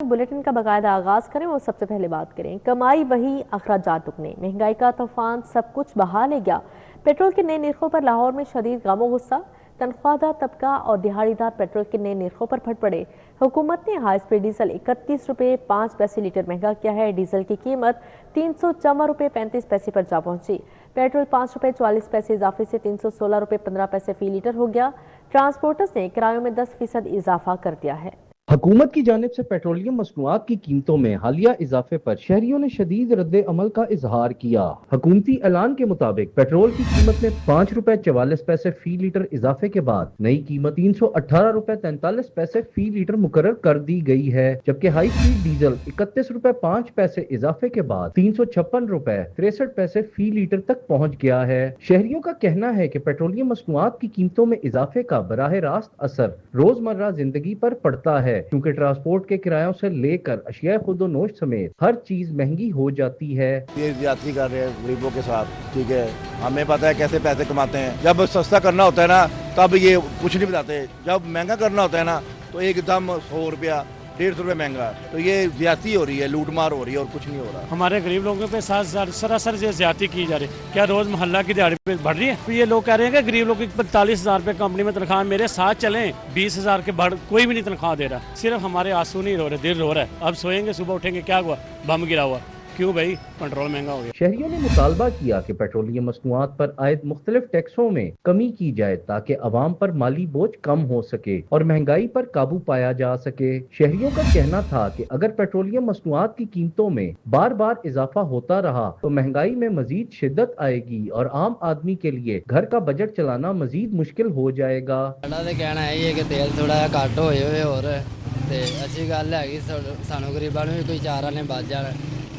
Bulletin का बाकायदा आगाज करें और सबसे पहले बात करें कमाई वही अखराजात दुगने महंगाई का तूफान सब कुछ बहा ले गया। पेट्रोल के नए निर्खों पर लाहौर में शदीद गम गुस्सा। तनख्वाहदार तबका और दिहाड़ीदार पेट्रोल के नए निर्खों पर फट पड़े। हुकूमत ने हाई स्पीड डीजल 31 रुपये 5 पैसे लीटर महंगा किया है। डीजल की कीमत 354 रुपये 35 पैसे पर जा पहुंची। पेट्रोल 5 रुपये 44 पैसे इजाफे से 316 रुपये 15 पैसे फी लीटर हो गया। ट्रांसपोर्टर्स ने किरायों में 10% इजाफा कर दिया है। हुकूमत की जानिब से पेट्रोलियम मसनूआत की कीमतों में हालिया इजाफे पर शहरियों ने शदीद रद्द अमल का इजहार किया। हुकूमती ऐलान के मुताबिक पेट्रोल की कीमत में 5 रुपए 44 पैसे फी लीटर इजाफे के बाद नई कीमत 318 रुपए 43 पैसे फी लीटर मुकर्रर कर दी गई है, जबकि हाई स्पीड डीजल 31 रुपए 5 पैसे इजाफे के बाद 356 रुपए 63 पैसे फी लीटर तक पहुँच गया है। शहरियों का कहना है कि पेट्रोलियम मसनूआत की कीमतों में इजाफे का बराह रास्त असर रोजमर्रा जिंदगी पर पड़ता है, क्योंकि ट्रांसपोर्ट के किरायों से लेकर अशिया खुदोनोश समेत हर चीज महंगी हो जाती है। ये ज्यादती कर रहे हैं गरीबों के साथ, ठीक है। हमें पता है कैसे पैसे कमाते हैं। जब सस्ता करना होता है ना तब ये कुछ नहीं बताते, जब महंगा करना होता है ना तो एकदम 100 रुपया 150 रुपये महंगा। तो ये ज्यादती हो रही है, लूटमार हो रही है और कुछ नहीं हो रहा। हमारे गरीब लोगों पे सरासर ज्यादती की जा रही है। क्या रोज मोहल्ला की दिहाड़ी पे बढ़ रही है? तो ये लोग कह रहे हैं कि गरीब लोग 45,000 रुपये कंपनी में तनख्वाह, मेरे साथ चलें 20,000 के बढ़ कोई भी नहीं तनख्वाह दे रहा। सिर्फ हमारे आंसू नहीं रो रहे, दिल रो रहा है। अब सोएंगे सुबह उठेंगे क्या हुआ, बम गिरा हुआ। क्यों भाई? पेट्रोल महंगा हो गया। शहरियों ने मुतालबा किया कि पेट्रोलियम मसनूआत पर आयद मुख्तलिफ टैक्सों में कमी की जाए ताकि अवाम पर माली बोझ कम हो सके और महंगाई पर काबू पाया जा सके। शहरियों का कहना था कि अगर पेट्रोलियम मसनूआत की कीमतों में बार बार इजाफा होता रहा तो महंगाई में मजीद शिद्दत आएगी और आम आदमी के लिए घर का बजट चलाना मजीद मुश्किल हो जाएगा। कहना है कि तेल थोड़ा घट होए और अच्छी गल है, सानू गरीबां नूं भी कोई चारा ने बच जाना।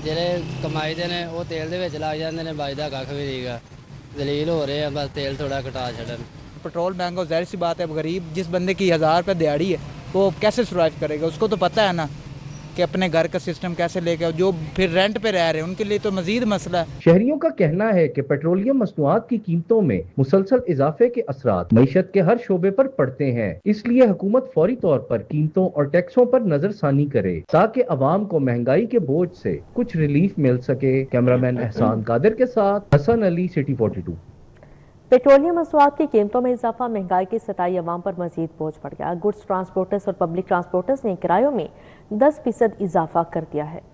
ਜਿਹੜੇ ਕਮਾਈ ਦੇ ਨੇ ਉਹ ਤੇਲ ਦੇ ਵਿੱਚ ਲੱਗ ਜਾਂਦੇ ਨੇ, ਬਚਦਾ ਕੱਖ ਵੀ ਨਹੀਂਗਾ। ਦਲੀਲ ਹੋ ਰਹੇ ਆ, ਬਸ ਤੇਲ ਥੋੜਾ ਘਟਾ ਛੱਡਣ। पेट्रोल महंगा, जाहिर सी बात है गरीब जिस बंदे की 1000 रुपये दिहाड़ी है वो कैसे सर्वाइव करेगा? उसको तो पता है ना कि अपने घर का सिस्टम कैसे लेके, जो फिर रेंट पे रह रहे हैं उनके लिए तो मजीद मसला है। शहरियों का कहना है कि पेट्रोलियम मसनूआत की कीमतों में मुसलसल इजाफे के असरात मईशत के हर शोबे पर पड़ते हैं, इसलिए हुकूमत फौरी तौर पर कीमतों और टैक्सों पर नजरसानी करे ताकि अवाम को महंगाई के बोझ से कुछ रिलीफ मिल सके। कैमरामैन एहसान कादिर के साथ हसन अली, सिटी 42। पेट्रोलियम मसनूआत की कीमतों में इजाफा महंगाई की सताई अवाम पर मजीद बोझ पड़ गया। गुड्स ट्रांसपोर्टर्स और पब्लिक ट्रांसपोर्टर्स ने किरायों में 10% इजाफा कर दिया है।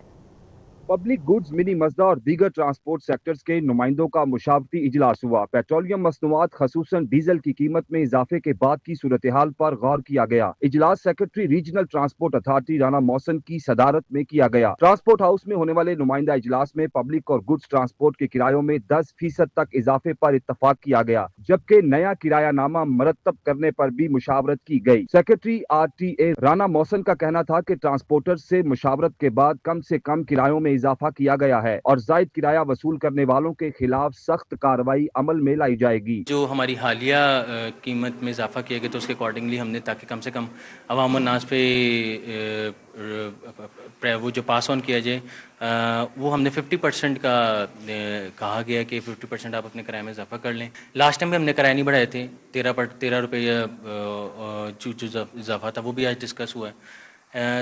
पब्लिक गुड्स, मिनी मजदा और दीगर ट्रांसपोर्ट सेक्टर्स के नुमाइंदों का मुशावरती इजलास हुआ। पेट्रोलियम मसनूआत खसूसन डीजल की कीमत में इजाफे के बाद की सूरत हाल पर गौर किया गया। इजलास secretary regional transport authority Rana Mohsin की सदारत में किया गया। ट्रांसपोर्ट हाउस में होने वाले नुमाइंदा इजलास में पब्लिक और गुड्स ट्रांसपोर्ट के किरायों में 10% तक इजाफे पर इत्तफाक किया गया, जबकि नया किरायानामा मरतब करने पर भी मुशावरत की गई। सेक्रेटरी RTA राना मोहसिन का कहना था कि ट्रांसपोर्टर से मुशावरत के बाद कम से कम किरायों में इजाफा किया गया है और जायद किराया वसूल करने वालों के खिलाफ सख्त कार्रवाई अमल में लाई जाएगी। जो हमारी हालिया कीमत में इजाफा किया गया तो उसके अकॉर्डिंगली हमने, ताकि कम से कम अवाम नास पे वो जो पास ऑन किया जाए, वो हमने 50% का कहा गया कि 50% आप अपने किराए में इजाफा कर लें। लास्ट टाइम भी हमने किराए नहीं बढ़ाए थे, 13 रुपये जो इजाफा था वो भी आज डिस्कस हुआ है।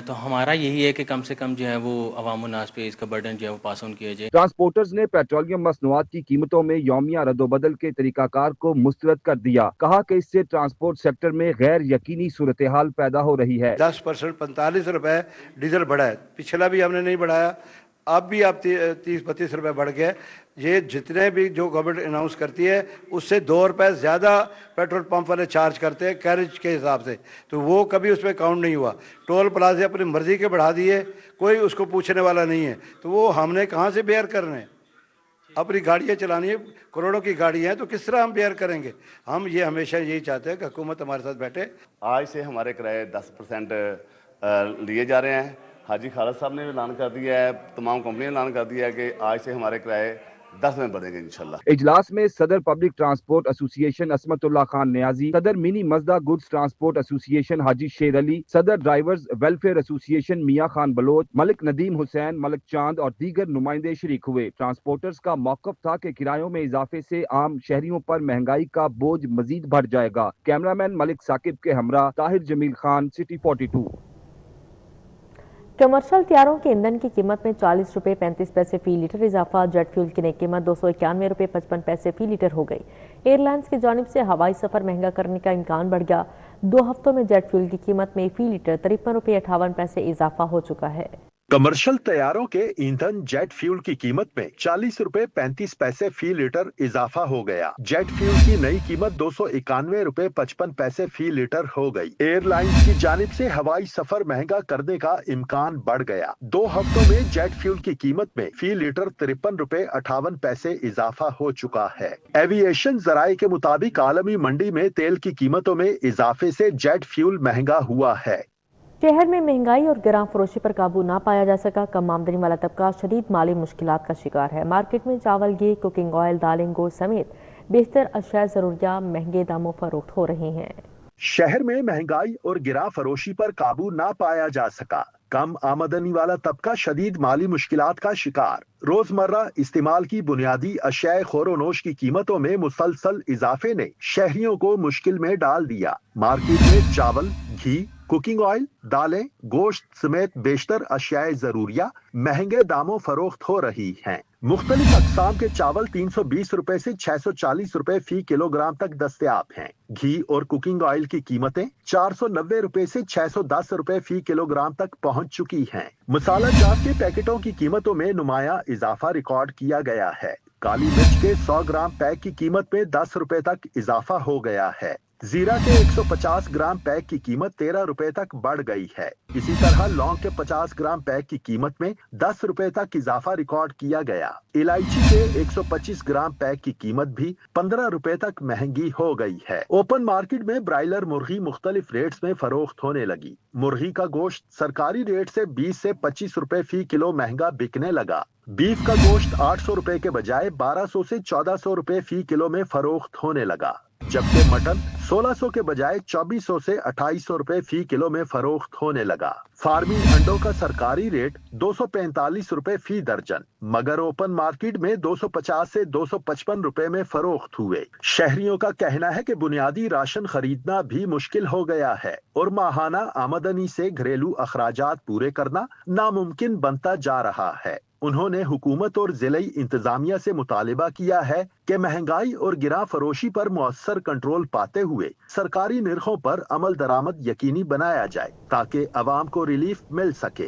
तो हमारा यही है कि कम से कम जो है वो अवाम नास पे इसका बर्डन जो है वो पास ऑन किया जाए। ट्रांसपोर्टर्स ने पेट्रोलियम मसनूआत की कीमतों में यौमिया रद्दोबदल के तरीकाकार को मुस्तरद कर दिया। कहा कि इससे ट्रांसपोर्ट सेक्टर में गैर यकीनी सूरत हाल पैदा हो रही है। 10% 45 रुपए डीजल बढ़ा है, पिछला भी हमने नहीं बढ़ाया, अब भी आप 30-32 रुपये बढ़ गए। ये जितने भी जो गवर्नमेंट अनाउंस करती है उससे 2 रुपये ज़्यादा पेट्रोल पंप वाले चार्ज करते हैं कैरेज के हिसाब से, तो वो कभी उस पर काउंट नहीं हुआ। टोल प्लाजे अपनी मर्जी के बढ़ा दिए, कोई उसको पूछने वाला नहीं है, तो वो हमने कहाँ से बेयर करने? अपनी गाड़ियाँ चलानी है, करोड़ों की गाड़ियाँ हैं, तो किस तरह हम बेयर करेंगे? हम ये हमेशा यही चाहते हैं कि हुकूमत हमारे साथ बैठे। आज से हमारे किराए 10% लिए जा रहे हैं। हाजी खालिद साहब ने भी ऐलान कर दिया है, तमाम कंपनियों ने ऐलान कर दिया है कि आज से हमारे किराए 10 में बढ़ेंगे इंशाल्लाह। इजलास में सदर public transport association Asmatullah Khan Niazi, सदर mini Mazda goods transport association Haji Sher Ali, सदर drivers welfare association Mian Khan Baloch, Malik Nadeem Hussain, Malik Chand और दीगर नुमाइंदे शरीक हुए। ट्रांसपोर्टर्स का मौकफ था कि किरायों में इजाफे से आम शहरियों पर महंगाई का बोझ मजीद बढ़ जाएगा। कैमरामैन मलिक साकिब के हमरा ताहिर जमील खान, सिटी 42। कमर्शियल तैयारों के ईंधन की कीमत में 40 रुपये 35 पैसे फी लीटर इजाफा। जेट फ्यूल की नई कीमत 291 रुपये 55 पैसे फी लीटर हो गई। एयरलाइंस की जानिब से हवाई सफर महंगा करने का इम्कान बढ़ गया। 2 हफ्तों में जेट फ्यूल की कीमत में फी लीटर 53 रुपये 58 पैसे इजाफा हो चुका है। कमर्शियल तैयारों के ईंधन जेट फ्यूल की कीमत में 40 रुपए 35 पैसे फी लीटर इजाफा हो गया। जेट फ्यूल की नई कीमत 291 रुपए 55 पैसे फी लीटर हो गई। एयरलाइंस की जानिब से हवाई सफर महंगा करने का इम्कान बढ़ गया। 2 हफ्तों में जेट फ्यूल की कीमत में फी लीटर 53 रुपए 58 पैसे इजाफा हो चुका है। एविएशन जराये के मुताबिक आलमी मंडी में तेल की कीमतों में इजाफे से जेट फ्यूल महंगा हुआ है। शहर में महंगाई और गिरां फरोशी पर काबू ना पाया जा सका। कम आमदनी वाला तबका शदीद माली मुश्किलात का शिकार है। मार्केट में चावल, घी, कुकिंग ऑयल, दालें, गोश्त समेत बेहतर अशिया जरूरिया महंगे दामों फरोख्त हो रही हैं। शहर में महंगाई और गिरां फरोशी पर काबू ना पाया जा सका। कम आमदनी वाला तबका शदीद माली मुश्किलात का शिकार। रोजमर्रा इस्तेमाल की बुनियादी अशिया खोरोनोश की कीमतों में मुसलसल इजाफे ने शहरियों को मुश्किल में डाल दिया। मार्केट में चावल, घी, कुकिंग ऑयल, दालें, गोश्त समेत बेशतर अशियाए जरूरिया महंगे दामों फरोख्त हो रही हैं। मुख्तलिफ अक़साम के चावल 320 रुपए से 640 रुपए फी किलोग्राम तक दस्तयाब हैं। घी और कुकिंग ऑयल की कीमतें 490 रुपए से 610 रुपए फी किलोग्राम तक पहुंच चुकी हैं। मसाला जात के पैकेटों की कीमतों में नुमाया इजाफा रिकॉर्ड किया गया है। काली मिर्च के 100 ग्राम पैक की कीमत में 10 रुपए तक इजाफा हो गया है। जीरा के 150 ग्राम पैक की कीमत 13 रुपए तक बढ़ गई है। इसी तरह लौंग के 50 ग्राम पैक की कीमत में 10 रुपए तक इजाफा रिकॉर्ड किया गया। इलायची के 125 ग्राम पैक की कीमत भी 15 रुपए तक महंगी हो गई है। ओपन मार्केट में ब्रायलर मुर्गी मुख्तलिफ रेट्स में फरोख्त होने लगी। मुर्गी का गोश्त सरकारी रेट से 20 से 25 रुपए फी किलो महंगा बिकने लगा। बीफ का गोश्त 800 रुपए के बजाय 1200 से 1400 रुपए फी किलो में फरोख्त होने लगा, जबकि मटन 1600 के बजाय 2400 से 2800 रुपए फी किलो में फरोख्त होने लगा। फार्मी अंडों का सरकारी रेट 245 रुपए फी दर्जन, मगर ओपन मार्केट में 250 से 255 रुपए में फरोख्त हुए। शहरियों का कहना है कि बुनियादी राशन खरीदना भी मुश्किल हो गया है और माहाना आमदनी से घरेलू अखराजात पूरे करना नामुमकिन बनता जा रहा है। उन्होंने हुकूमत और जिले इंतजामिया से मुतालिबा किया है कि महंगाई और गिरां फरोशी पर मुअस्सर कंट्रोल पाते हुए सरकारी निर्खों पर अमल दरामद यकीनी बनाया जाए ताकि अवाम को रिलीफ मिल सके।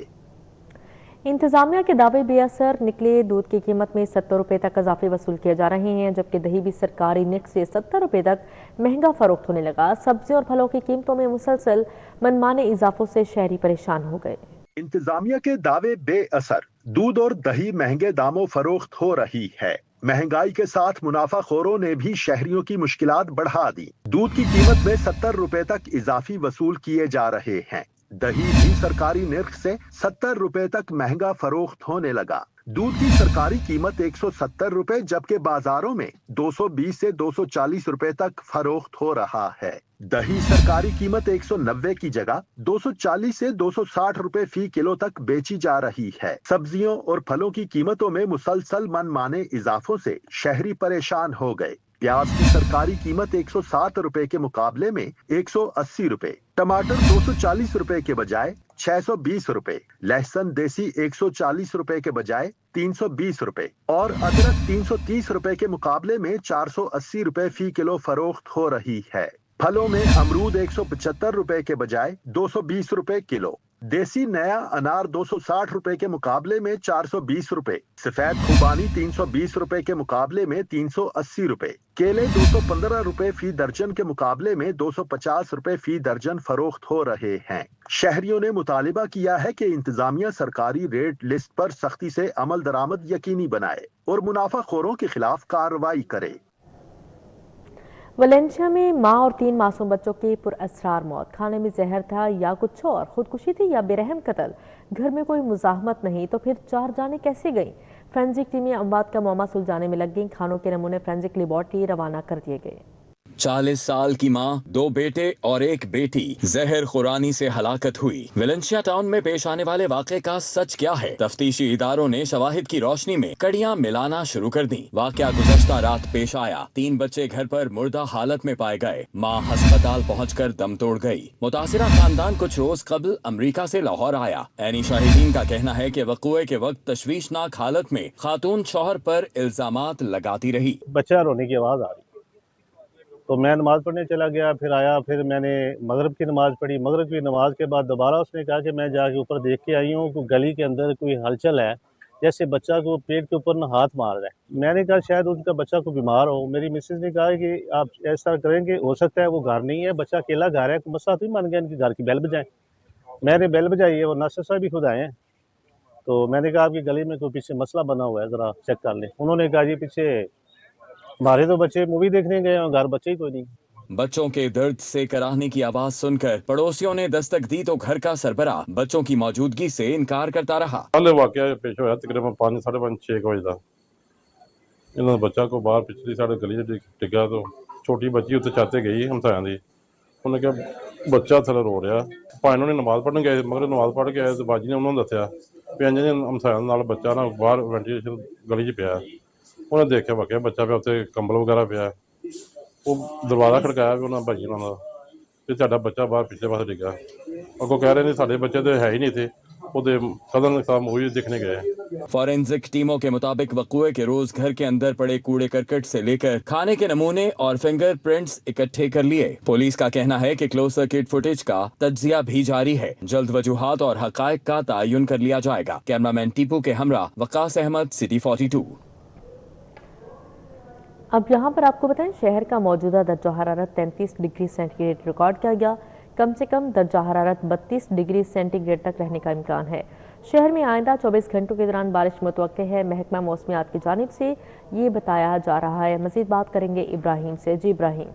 इंतजामिया के दावे बेअसर निकले। दूध की कीमत में 70 रुपए तक इजाफे वसूल किए जा रहे हैं, जबकि दही भी सरकारी निक से 70 रुपए तक महंगा फरोख्त होने लगा। सब्जी और फलों की कीमतों में मुसलसल मनमाने इजाफों से शहरी परेशान हो गए। इंतजामिया के दावे बेअसर, दूध और दही महंगे दामों फरोख्त हो रही है। महंगाई के साथ मुनाफाखोरों ने भी शहरियों की मुश्किलात बढ़ा दी। दूध की कीमत में 70 रुपए तक इजाफी वसूल किए जा रहे हैं। दही भी सरकारी निर्ख से 70 रुपए तक महंगा फरोख्त होने लगा। दूध की सरकारी कीमत 170 रुपए, जबकि बाजारों में 220 से 240 रुपए तक फरोख्त हो रहा है। दही सरकारी कीमत 190 की जगह 240 से 260 रुपए फी किलो तक बेची जा रही है। सब्जियों और फलों की कीमतों में मुसलसल मनमाने इजाफों से शहरी परेशान हो गए। प्याज की सरकारी कीमत 107 रुपए के मुकाबले में 180 रुपए, टमाटर 240 रुपए के बजाय 620 रुपए, लहसुन देसी 140 रुपए के बजाय 320 रुपए और अदरक 330 रुपए के मुकाबले में 480 रुपए फी किलो फरोख्त हो रही है। फलों में अमरूद 175 रुपए के बजाय 220 रुपए किलो, देसी नया अनार 260 रुपए के मुकाबले में 420 रुपए, सफेद खुबानी 320 रुपए के मुकाबले में 380 रुपए, केले 215 रुपए फी दर्जन के मुकाबले में 250 रुपए फी दर्जन फरोख्त हो रहे हैं। शहरियों ने मुतालिबा किया है कि इंतजामिया सरकारी रेट लिस्ट पर सख्ती से अमल दरामद यकीनी बनाए और मुनाफाखोरों के खिलाफ कार्रवाई करे। वलेंशिया में मां और 3 मासूम बच्चों की पुरअसरार मौत। खाने में जहर था या कुछ और, खुदकुशी थी या बेरहम कत्ल, घर में कोई मुजाहमत नहीं तो फिर 4 जानें कैसे गईं? फोरेंसिक टीमें अमवात का मौमा सुलझाने में लग गईं। खानों के नमूने फोरेंसिक लेबॉर्ट्री रवाना कर दिए गए। 40 साल की मां, 2 बेटे और 1 बेटी जहर खुरानी से हलाकत हुई। वेलेंशिया टाउन में पेश आने वाले वाक़े का सच क्या है? तफ्तीशी इदारों ने शवाहिद की रोशनी में कड़ियां मिलाना शुरू कर दी। वाक़या गुज़श्ता रात पेश आया। 3 बच्चे घर पर मुर्दा हालत में पाए गए। मां अस्पताल पहुंचकर दम तोड़ गई। मुतासिरा खानदान कुछ रोज कबल अमरीका से लाहौर आया। ऐनी शाहिदीन का कहना है कि वक़ूए के वक्त तशवीशनाक हालत में खातून शौहर पर इल्जामात लगाती रही। बच्चा रोने की आवाज़ आ रही तो मैं नमाज़ पढ़ने चला गया, फिर आया, फिर मैंने मगरिब की नमाज़ पढ़ी। मगरिब की नमाज़ के बाद दोबारा उसने कहा कि मैं जाके ऊपर देख के आई हूँ कि गली के अंदर कोई हलचल है, जैसे बच्चा को पेट के ऊपर ना हाथ मार रहा है। मैंने कहा शायद उनका बच्चा को बीमार हो। मेरी मिसेज ने कहा कि आप ऐसा करेंगे, हो सकता है वो घर नहीं है, बच्चा अकेला घर है, मसला तो ही मान गया इनके घर की बेल बजाएं। मैंने बेल बजाई है, वो नासिर साहब भी खुद आए हैं। तो मैंने कहा आपकी गली में कोई पीछे मसला बना हुआ है, ज़रा चेक कर लें। उन्होंने कहा जी पीछे हमारे तो बच्चे मूवी देखने गए और घर बच्चे ही कोई नहीं। बच्चों के दर्द से कराहने की आवाज सुनकर पड़ोसियों ने दस्तक दी तो घर का सरबराह बच्चों की मौजूदगी से इनकार करता रहा। कल वाकया पेश होया तकरीबन 5, 5:30, 6 बजे का। इन्होंने बच्चा को बाहर पिछली साइड गली डिगा तो छोटी बच्ची उत्ते छाते गई हमसाया दी। उन्हें कहा बच्चा थले रो रहा। भाई उन्होंने नमाज पढ़ने गए, मगर नमाज पढ़ के आए तो बाजी ने उन्होंने दसिया भी इंज हमसाया नाल बच्चा ना बाहर वेंटिलेशन गली च पिया। उन्हें देखा वाकया बच्चा पे उत्ते कंबल वगैरह पिया। वो दरवाजा खड़काया भी उन्होंने भाई उन्होंने कि साडा बच्चा बाहर पिछले पासे डिगा। अगों कह रहे नहीं साडे बच्चे तो है ही नहीं थे, ਉਹਦੇ सदन साहब मूवी देखने गए। फॉरेंसिक टीमों के मुताबिक वक़ूए के रोज घर के अंदर पड़े कूड़े करकट से लेकर खाने के नमूने और फिंगरप्रिंट्स इकट्ठे कर लिए। पुलिस का कहना है कि क्लोज सर्किट फुटेज का तज्जिया भी जारी है। जल्द वजूहात और हकायक का तयन कर लिया जाएगा। कैमरामैन टीपू के हमरा वकास अहमद, सिटी 42। अब यहाँ पर आपको बताएं, शहर का मौजूदा दर्जा हरारत 33 डिग्री सेंटीग्रेड रिकॉर्ड किया गया। कम से कम दर्जा हरारत 32 डिग्री सेंटीग्रेड तक रहने का इम्कान है। शहर में आइंदा 24 घंटों के दौरान बारिश मुतवक्के है। महकमा मौसमियात की जानिब से ये बताया जा रहा है। मज़ीद बात करेंगे इब्राहिम से। जी इब्राहिम।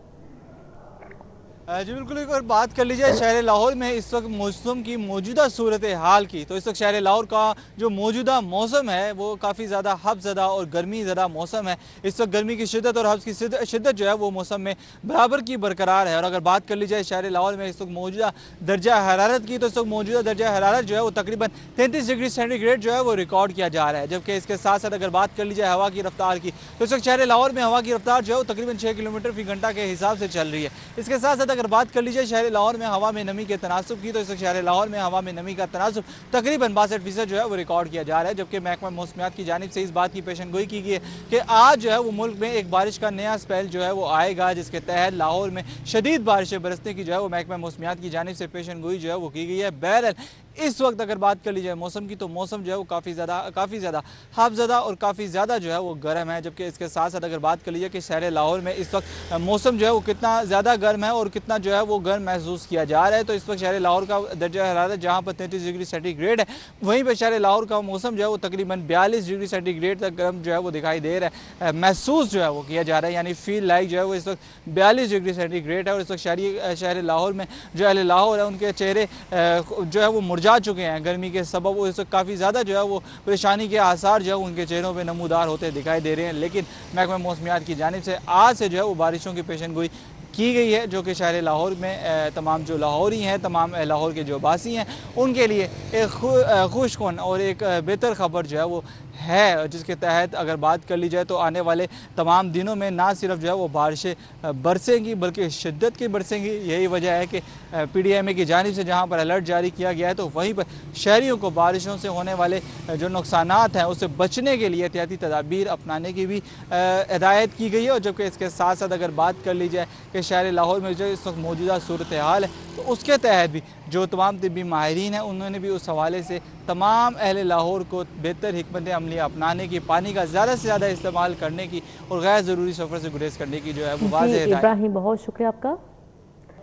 जी बिल्कुल, एक बार बात कर लीजिए शहर लाहौर में इस वक्त मौसम की मौजूदा सूरत हाल की, तो इस वक्त शहर लाहौर का जो मौजूदा मौसम है वो काफ़ी ज़्यादा हब्स ज़दा और गर्मी ज़दा मौसम है। इस वक्त गर्मी की शिद्दत और हब्स की शिद्दत जो है वो मौसम में बराबर की बरकरार है। और अगर बात कर ली जाए शहर लाहौर में इस वक्त मौजूदा दर्जा हरारत की, तो इस वक्त मौजूदा दर्जा हरारत जो है वो तकरीबन 33 डिग्री सेंटीग्रेड जो है वो रिकॉर्ड किया जा रहा है। जबकि इसके साथ साथ अगर बात कर ली जाए हवा की रफ्तार की, तो इस वक्त शहर लाहौर में हवा की रफ्तार जो है वो तकरीबन 6 किलोमीटर फी घंटा के हिसाब से चल रही है। इसके साथ साथ अगर बात कर लीजिए शहर लाहौर में हवा में नमी के तनासुब की, तो इस शहर लाहौर में हवा में नमी का तनासुब तकरीबन 62% जो है वो रिकॉर्ड किया जा रहा है। जबकि महकमा मौसमियात की जानिब से इस बात की पेशन गोई की गई है कि आज जो है वो मुल्क में एक बारिश का नया स्पेल जो है वो आएगा, जिसके तहत लाहौर में शदीद बारिशें बरसने की जो है वो महकमा मौसमियात की जानिब से पेशन गोई जो है वो की गई है। बहरहाल इस वक्त अगर बात कर ली जाए मौसम की, तो मौसम जो है वो काफ़ी ज़्यादा हाफज़दा और काफ़ी ज़्यादा जो है वो गर्म है। जबकि इसके साथ साथ अगर बात कर लीजिए कि शहर लाहौर में इस वक्त मौसम जो है वो कितना ज़्यादा गर्म है और कितना जो है वो गर्म महसूस किया जा रहा है, तो इस वक्त शहर लाहौर का दर्जा हरारत जहाँ पर 33 डिग्री सेंटीग्रेड है, वहीं पर शहर लाहौर का मौसम जो है वो तकरीबन 42 डिग्री सेंटीग्रेड तक गर्म जो है वो दिखाई दे रहा है, महसूस जो है वो किया जा रहा है। यानी फील लाइक जो है वो इस वक्त 42 डिग्री सेंटीग्रेड है। और इस वक्त शहर लाहौर में जो अहले लाहौर है उनके चेहरे जो है वो मुरझा चुके हैं गर्मी के सबब। वो इस वक्त काफ़ी ज़्यादा जो है वो परेशानी के आसार जो है उनके चेहरों पे नमूदार होते दिखाई दे रहे हैं। लेकिन महकमा मौसमियात की जानिब से आज से जो है वो बारिशों की पेशन गोई की गई है, जो कि शहर लाहौर में तमाम जो लाहौरी हैं, तमाम लाहौर के जो बासी हैं, उनके लिए एक खुशकुन और एक बेहतर खबर जो है वो है, जिसके तहत अगर बात कर ली जाए तो आने वाले तमाम दिनों में ना सिर्फ जो है वो बारिशें बरसेंगी बल्कि शिद्दत की बरसेंगी। यही वजह है कि PDMA की जानिब से जहाँ पर अलर्ट जारी किया गया है, तो वहीं पर शहरियों को बारिशों से होने वाले जो नुकसानात हैं उससे बचने के लिए एहतियाती तदाबीर अपनाने की भी हिदायत की गई है। और जबकि इसके साथ साथ अगर बात कर ली जाए कि शहर लाहौर में जो इस वक्त मौजूदा सूरत हाल है, तो उसके तहत भी जो तमाम तिब्बी माहिरीन हैं उन्होंने भी उस हवाले से तमाम अहले लाहौर को बेहतर हिकमत अमली अपनाने की, पानी का ज़्यादा से ज़्यादा इस्तेमाल करने की और गैर ज़रूरी सफ़र से गुरेज करने की जो है वो वाज़ेह है। इब्राहिम बहुत शुक्रिया आपका।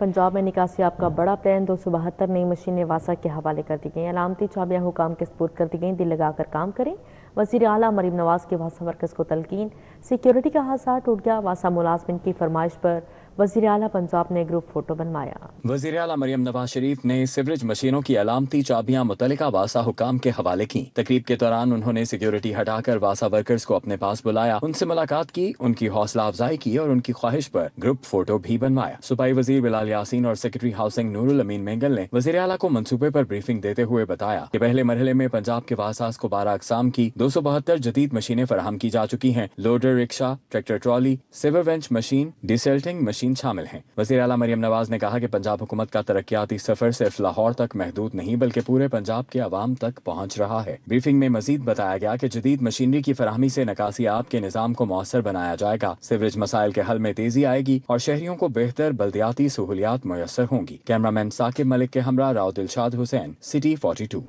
पंजाब में निकासी आपका बड़ा प्लान 272 नई मशीनें वासा के हवाले कर दी गई। अलामती चाबियाँ हुकाम के सपुर्द कर दी गई। दिल लगाकर काम करें। वज़ीर आला मरीम नवाज़ के वासा मरकज़ को तलकीन। सिक्योरिटी का हादसा टूट गया। वासा मुलाजमिन की फरमाइश पर वज़ीर आला पंजाब ने ग्रुप फोटो बनवाया। वज़ीर आला मरियम नवाज शरीफ ने सीवरेज मशीनों की अलामती चाबियां मुतल्लिका वासा हुकाम के हवाले की। तकरीब के दौरान उन्होंने सिक्योरिटी हटाकर वासा वर्कर्स को अपने पास बुलाया, उनसे मुलाकात की, उनकी हौसला अफजाई की और उनकी ख्वाहिश पर ग्रुप फोटो भी बनवाया। सूबाई वज़ीर बिलाल यासीन और सेक्रेटरी हाउसिंग नूरुल अमीन मेंगल ने वज़ीर आला को मंसूबे पर ब्रीफिंग देते हुए बताया कि पहले मरहले में पंजाब के वासास को 12 अक़साम की 272 जदीद मशीनें फराहम की जा चुकी हैं। Loader rickshaw, tractor trolley, sewer winch machine, desilting machine शामिल हैं। वज़ीर आला मरियम नवाज ने कहा कि पंजाब हुकूमत का तरक्याती सफर सिर्फ लाहौर तक महदूद नहीं बल्कि पूरे पंजाब के अवाम तक पहुँच रहा है। ब्रीफिंग में मजीद बताया गया कि जदीद मशीनरी की फराहमी से निकासियात के निज़ाम को मौसर बनाया जाएगा, सीवरेज मसाइल के हल में तेजी आएगी और शहरियों को बेहतर बल्दियाती सहूलियात मुयस्सर होंगी। कैमरामैन साकिब मलिक के हमरा राव दिलशाद हुसैन, सिटी 42।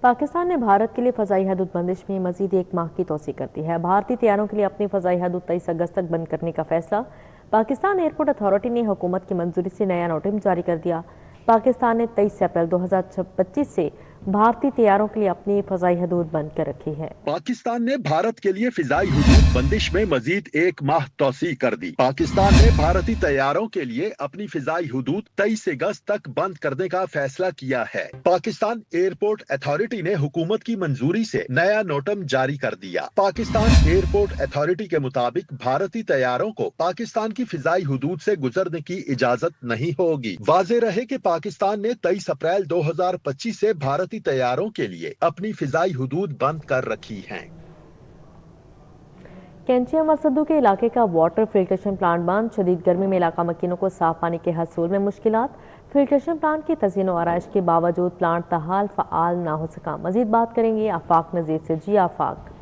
पाकिस्तान ने भारत के लिए फ़ज़ाई हदूद बंदिश में मज़ीद 1 माह की तोसी कर दी है। भारतीय तैयारों के लिए अपनी फ़ज़ाई हदूद 23 अगस्त तक बंद करने का फैसला। पाकिस्तान एयरपोर्ट अथॉरिटी ने हुकूमत की मंजूरी से नया नोटिस जारी कर दिया। पाकिस्तान ने 23 अप्रैल 2025 से भारतीय तैयारों के लिए अपनी फ़ज़ाई हदूद बंद कर रखी है। पाकिस्तान ने भारत के लिए फ़िज़ाई हदूद बंदिश में मजीद 1 माह तोसी कर दी। पाकिस्तान ने भारतीय तैयारों के लिए अपनी फ़िज़ाई हदूद 23 अगस्त तक बंद करने का फैसला किया है। पाकिस्तान एयरपोर्ट अथॉरिटी ने हुकूमत की मंजूरी से नया नोटम जारी कर दिया। पाकिस्तान एयरपोर्ट अथॉरिटी के मुताबिक भारतीय तैयारों को पाकिस्तान की फ़िज़ाई हदूद से गुजरने की इजाजत नहीं होगी। वाज़ेह रहे कि पाकिस्तान ने 23 अप्रैल 2025 से भारतीय तैयारों के लिए अपनी फ़िज़ाई हदूद बंद कर रखी हैं। कैंची अमर सद्दू के इलाके का वाटर फिल्ट्रेशन प्लांट बंद। शदीद गर्मी में इलाका मकीनों को साफ पानी के हसूल में मुश्किलात। फिल्ट्रेशन प्लांट की तज़ीन और आराइश के बावजूद प्लांट तहाल फ़आल ना हो सका। मजीद बात करेंगे आफाक नज़ीर से। जी आफाक।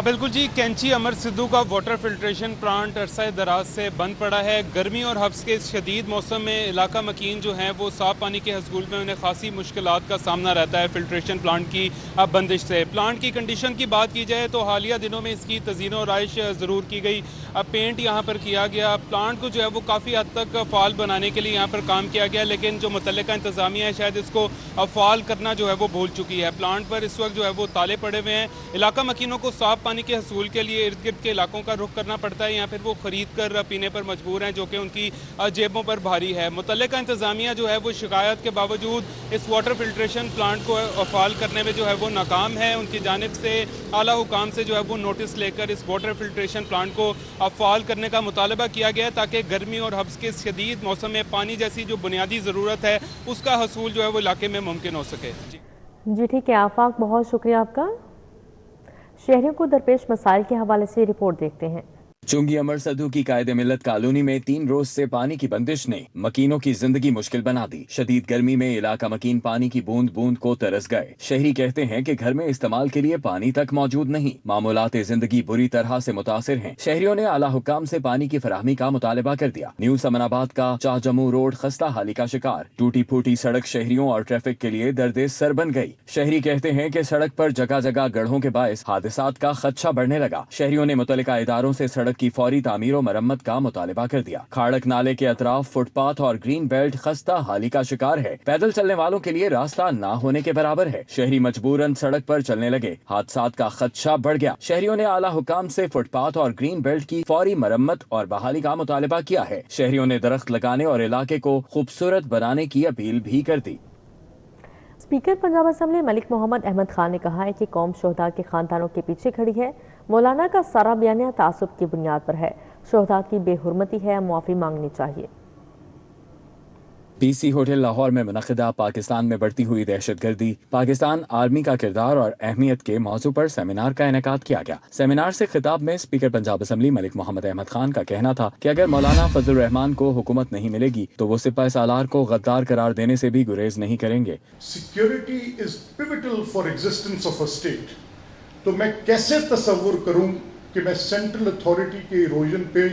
बिल्कुल जी, कैंची अमर सिद्धू का वाटर फिल्ट्रेशन प्लांट अरसा दराज से बंद पड़ा है। गर्मी और हब्स के शदीद मौसम में इलाका मकीन जो हैं वो साफ पानी के हसूल में उन्हें खासी मुश्किलात का सामना रहता है फिल्ट्रेशन प्लांट की बंदिश से। प्लांट की कंडीशन की बात की जाए तो हालिया दिनों में इसकी तज़ीन और आइश ज़रूर की गई। पेंट यहाँ पर किया गया। प्लांट को जो है वो काफ़ी हद तक फ़ाल बनाने के लिए यहाँ पर काम किया गया, लेकिन जो मुतल्लिका इंतज़ामिया है शायद इसको फ़ाल करना जो है वो भूल चुकी है। प्लांट पर इस वक्त जो है वो ताले पड़े हुए हैं। इलाका मकीनों को साफ पानी के हसूल के लिए इर्द गिर्द के इलाकों का रुख करना पड़ता है, या फिर वो ख़रीद कर पीने पर मजबूर हैं, जो कि उनकी जेबों पर भारी है। मुतल्लिका इंतज़ामिया जो है वो शिकायत के बावजूद इस वाटर फिल्ट्रेशन प्लांट को फ़ाल करने में जो है वो नाकाम है। उनकी जानिब से आला हुकाम से जो है वो नोटिस लेकर इस वाटर फिल्ट्रेशन प्लांट को फ़ाल करने का मुतालबा किया गया है, ताकि गर्मी और हब्स के शदीद मौसम में पानी जैसी जो बुनियादी ज़रूरत है उसका हसूल जो है वो इलाके में मुमकिन हो सके। जी ठीक है आफाक, बहुत शुक्रिया आपका। शहरियों को दरपेश मसाइल के हवाले से रिपोर्ट देखते हैं। चुंगी अमर सद्दू की कायदे मिल्लत कॉलोनी में 3 रोज से पानी की बंदिश ने मकीनों की जिंदगी मुश्किल बना दी। शदीद गर्मी में इलाका मकीन पानी की बूंद बूंद को तरस गए। शहरी कहते हैं कि घर में इस्तेमाल के लिए पानी तक मौजूद नहीं। मामूलाते जिंदगी बुरी तरह से मुतासिर हैं। शहरियों ने आला हुक्काम से पानी की फराहमी का मुतालबा कर दिया। न्यू समनाबाद का चाहजमू रोड खस्ता हाली का शिकार। टूटी फूटी सड़क शहरियों और ट्रैफिक के लिए दर्दे सर बन गई। शहरी कहते हैं कि सड़क पर जगह जगह गड्ढों के बायस हादसात का खदशा बढ़ने लगा। शहरियों ने मुतल्लिका इदारों से सड़क की फौरी तामीर और मरम्मत का मुतालिबा कर दिया। खाड़क नाले के अतराफ फुटपाथ और ग्रीन बेल्ट खस्ता हाली का शिकार है। पैदल चलने वालों के लिए रास्ता ना होने के बराबर है। शहरी मजबूरन सड़क पर चलने लगे। हादसात का खदशा बढ़ गया। शहरियों ने आला हुकाम से फुटपाथ और ग्रीन बेल्ट की फौरी मरम्मत और बहाली का मुतालिबा किया है। शहरियों ने दरख्त लगाने और इलाके को खूबसूरत बनाने की अपील भी कर दी। स्पीकर पंजाब असम्बली मलिक मोहम्मद अहमद खान ने कहा है कि कौम शोहदा के खानदानों के पीछे खड़ी है। मौलाना का सारा बयानिया तासुब की बुनियाद पर है। शोहदा की बेहुरमती है, मुआफ़ी मांगनी चाहिए। पीसी होटल लाहौर में मुनक़िदा पाकिस्तान में बढ़ती हुई दहशतगर्दी, पाकिस्तान आर्मी का किरदार और अहमियत के मौजू पर सेमिनार का इनेकाद किया गया। सेमिनार से खिताब में स्पीकर पंजाब असम्बली मलिक मोहम्मद अहमद खान का कहना था कि अगर मौलाना फजल रहमान को हुकूमत नहीं मिलेगी तो वो सिपाही सालार को गद्दार करार देने से भी गुरेज नहीं करेंगे। Security is pivotal for existence of a state. तो मैं कैसे तसव्वुर करूं कि मैं सेंट्रल अथॉरिटी के इरोजन पे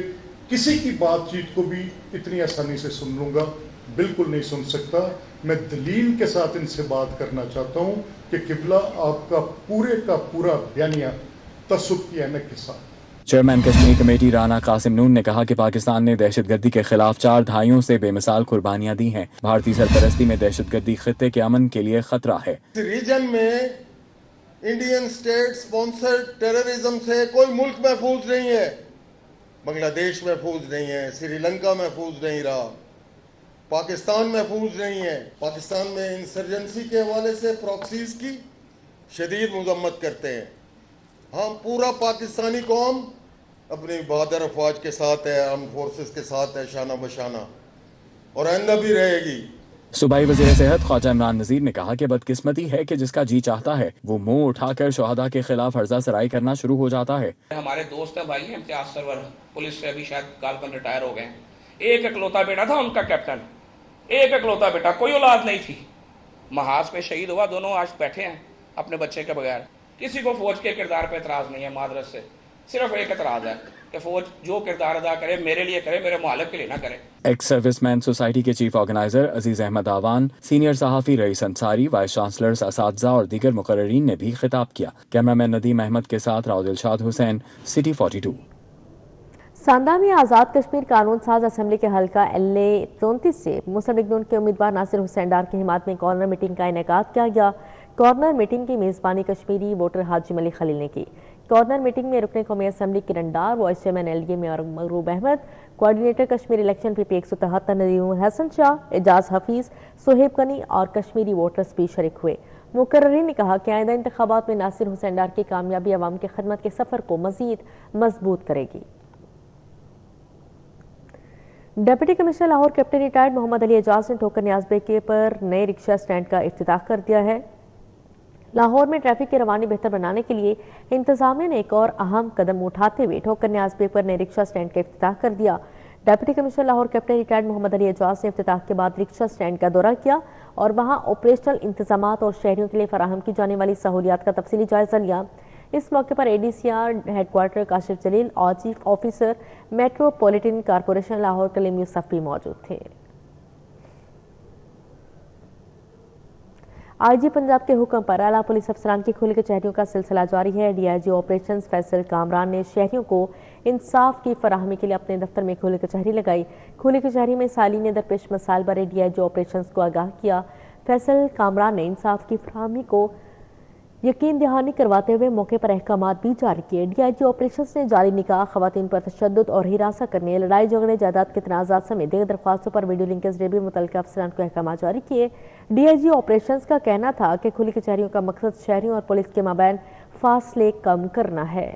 किसी की बातचीत को भी इतनी आसानी से सुन लूंगा? बिल्कुल नहीं सुन सकता। मैं दलील के साथ इनसे बात करना चाहता हूं कि किबला आपका पूरे का पूरा बयानिया तसव्वुर की अहमियत के साथ। चेयरमैन कश्मीर कमेटी राना कासिम नून ने कहा कि पाकिस्तान ने दहशतगर्दी के खिलाफ 4 दहाइयों से बेमिसाल कुर्बानियां दी हैं। भारतीय सरपरस्ती में दहशतगर्दी खित्ते के अमन के लिए खतरा है। रीजन में इंडियन स्टेट स्पॉन्सर्ड टेररिज्म से कोई मुल्क महफूज नहीं है। بنگلہ دیش محفوظ نہیں ہے, سری لنکا محفوظ نہیں رہا, پاکستان محفوظ نہیں ہے. پاکستان میں انسرجنسی کے حوالے سے پراکسیز کی شدید مذمت کرتے ہیں. ہم پورا پاکستانی قوم اپنی بہادر افواج کے ساتھ ہے, آرم فورسز کے ساتھ ہے, شانہ بشانہ, اور آئندہ بھی رہے گی. صوبائی وزیر صحت خواجہ عمران نذیر نے کہا کہ بدقسمتی ہے کہ جس کا جی چاہتا ہے وہ منہ اٹھا کر شہداء کے خلاف عرضہ سرائی کرنا شروع ہو جاتا ہے. ہمارے دوست ہیں, بھائی ہیں, امتیاز سرور پولیس سے ابھی شاید غالباً ریٹائر ہو گئے ہیں. ایک اکلوتا بیٹا تھا ان کا کیپٹن, ایک اکلوتا بیٹا, کوئی اولاد نہیں تھی. محاذ پہ شہید ہوا, دونوں آج بیٹھے ہیں اپنے بچے کے بغیر. کسی کو فوج کے کردار پہ اعتراض نہیں ہے معذرت سے, صرف ایک اعتراض ہے کہ فوج جو کردار ادا کرے میرے لیے کرے, میرے مخالف کے لیے نہ کرے. ایکس سروس مین سوسائٹی کے چیف آرگنائزر عزیز احمد آوان, سینئر صحافی رئیس انصاری, وائس چانسلرز, اساتذہ اور دیگر مقررین نے بھی خطاب کیا. کیمرہ مین ندیم احمد کے ساتھ راؤ دلشاد حسین, سٹی 42. ساندا میں آزاد کشمیر قانون ساز اسمبلی کے حلقہ LA 34 سے مسلم لیگ نون کے امیدوار ناصر حسین ڈار کی حمایت میں کارنر میٹنگ کا انعقاد کیا گیا. کارنر میٹنگ کی میزبانی کشمیری ووٹر حاجی ملک خلیل نے کی. کارنر میٹنگ میں رکن قومی اسمبلی کرن ڈار, وائس چیئرمین LDA میں Maghroob Ahmed, coordinator Kashmir election PP 173 Nadeem Hassan Shah, Ijaz Hafeez, Suhaib کنی اور کشمیری ووٹرز بھی شریک ہوئے. مقررین نے کہا کہ آئندہ انتخابات میں ناصر حسین ڈار کی کامیابی عوام کی خدمت کے سفر کو مزید مضبوط کرے گی. Deputy commissioner Lahore captain retired Muhammad Ali Ijaz نے ٹھوکر نیاز بیکے پر نئے رکشہ سٹینڈ کا افتتاح کر دیا ہے. لاہور میں ٹریفک کی روانی بہتر بنانے کے لیے انتظامیہ نے ایک اور اہم قدم اٹھاتے ہوئے ٹھوکر نیاز بیک پر نئے رکشہ سٹینڈ کا افتتاح کر دیا. Deputy commissioner Lahore captain retired Muhammad Ali Ijaz نے افتتاح کے بعد رکشہ سٹینڈ کا دورہ کیا اور وہاں آپریشنل انتظامات اور شہریوں کے لیے فراہم کی جانے والی سہولیات کا تفصیلی جائزہ لیا. اس موقع پر ADCR headquarter Kashif Jalil اور chief officer metropolitan corporation Lahore Kaleem Yousuf بھی موجود تھے. IG پنجاب کے حکم پر اعلیٰ پولیس افسران کی کھلی کچہریوں کا سلسلہ جاری ہے. DIG آپریشنز فیصل کامران نے شہریوں کو انصاف کی فراہمی کے لیے اپنے دفتر میں کھلی کچہری لگائی. کھلی کچہری میں سالین نے درپیش مسائل بارے DIG آپریشنز کو آگاہ کیا. فیصل کامران نے انصاف کی فراہمی کو یقین دہانی کرواتے ہوئے موقع پر احکامات بھی جاری کیے. DIG آپریشنز نے جاری نکاح, خواتین پر تشدد اور ہراساں کرنے, لڑائی جھگڑے, جائیداد کے تنازعات سمیت دیگر درخواستوں پر ویڈیو لنک کے ذریعے بھی متعلقہ افسران کو احکامات جاری کیے. DIG آپریشنز کا کہنا تھا کہ کھلی کچہریوں کا مقصد شہریوں اور پولیس کے مابین فاصلے کم کرنا ہے.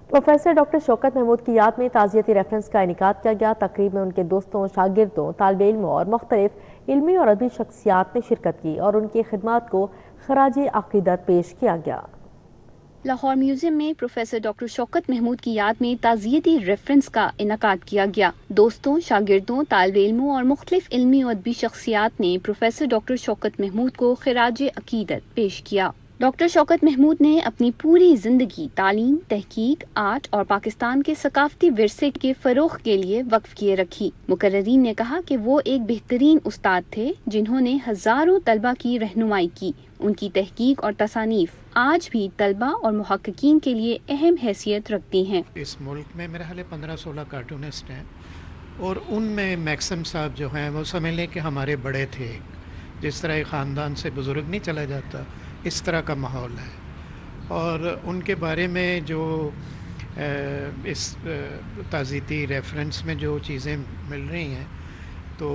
پروفیسر ڈاکٹر شوکت محمود کی یاد میں تعزیتی ریفرنس کا انعقاد کیا گیا. تقریب میں ان کے دوستوں, شاگردوں, طالب علموں اور مختلف علمی اور ادبی شخصیات نے شرکت کی اور ان کی خدمات کو خراج عقیدت پیش کیا گیا. لاہور میوزیم میں پروفیسر ڈاکٹر شوکت محمود کی یاد میں تعزیتی ریفرنس کا انعقاد کیا گیا. دوستوں, شاگردوں, طالب علموں اور مختلف علمی اور ادبی شخصیات نے پروفیسر ڈاکٹر شوکت محمود کو خراج عقیدت پیش کیا. ڈاکٹر شوکت محمود نے اپنی پوری زندگی تعلیم, تحقیق, آرٹ اور پاکستان کے ثقافتی ورثے کے فروغ کے لیے وقف کیے رکھی. مقررین نے کہا کہ وہ ایک بہترین استاد تھے جنہوں نے ہزاروں طلبہ کی رہنمائی کی. ان کی تحقیق اور تصانیف آج بھی طلبہ اور محققین کے لیے اہم حیثیت رکھتی ہیں. اس ملک میں میرے خیال 15-16 کارٹونسٹ ہیں اور ان میں میکسم صاحب جو ہیں وہ سمجھ لیں کہ ہمارے بڑے تھے. جس طرح ایک خاندان سے بزرگ نہیں چلا جاتا, اس طرح کا ماحول ہے. اور ان کے بارے میں جو اس تعزیتی ریفرنس میں جو چیزیں مل رہی ہیں تو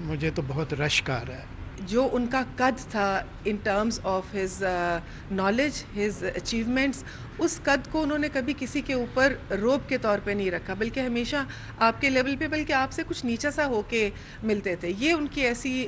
مجھے تو بہت رشک آ رہا ہے. جو ان کا قد تھا in terms of his knowledge, his achievements, اس قد کو انہوں نے کبھی کسی کے اوپر روب کے طور پہ نہیں رکھا, بلکہ ہمیشہ آپ کے لیول پہ, بلکہ آپ سے کچھ نیچا سا ہو کے ملتے تھے. یہ ان کی ایسی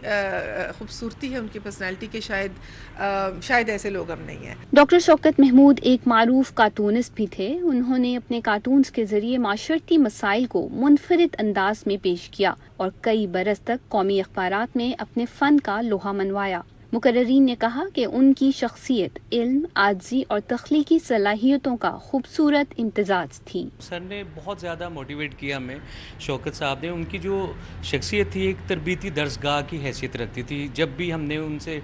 خوبصورتی ہے ان کی پرسنالٹی کے شاید ایسے لوگ ہم نہیں ہیں. ڈاکٹر شوکت محمود ایک معروف کارٹونسٹ بھی تھے. انہوں نے اپنے کارٹونز کے ذریعے معاشرتی مسائل کو منفرد انداز میں پیش کیا اور کئی برس تک قومی اخبارات میں اپنے فن کا لوہا منوایا. مقررین نے کہا کہ ان کی شخصیت علم, عاجزی اور تخلیقی صلاحیتوں کا خوبصورت امتزاج تھی. سر نے بہت زیادہ موٹیویٹ کیا ہمیں. شوکت صاحب نے, ان کی جو شخصیت تھی ایک تربیتی درسگاہ کی حیثیت رکھتی تھی. جب بھی ہم نے ان سے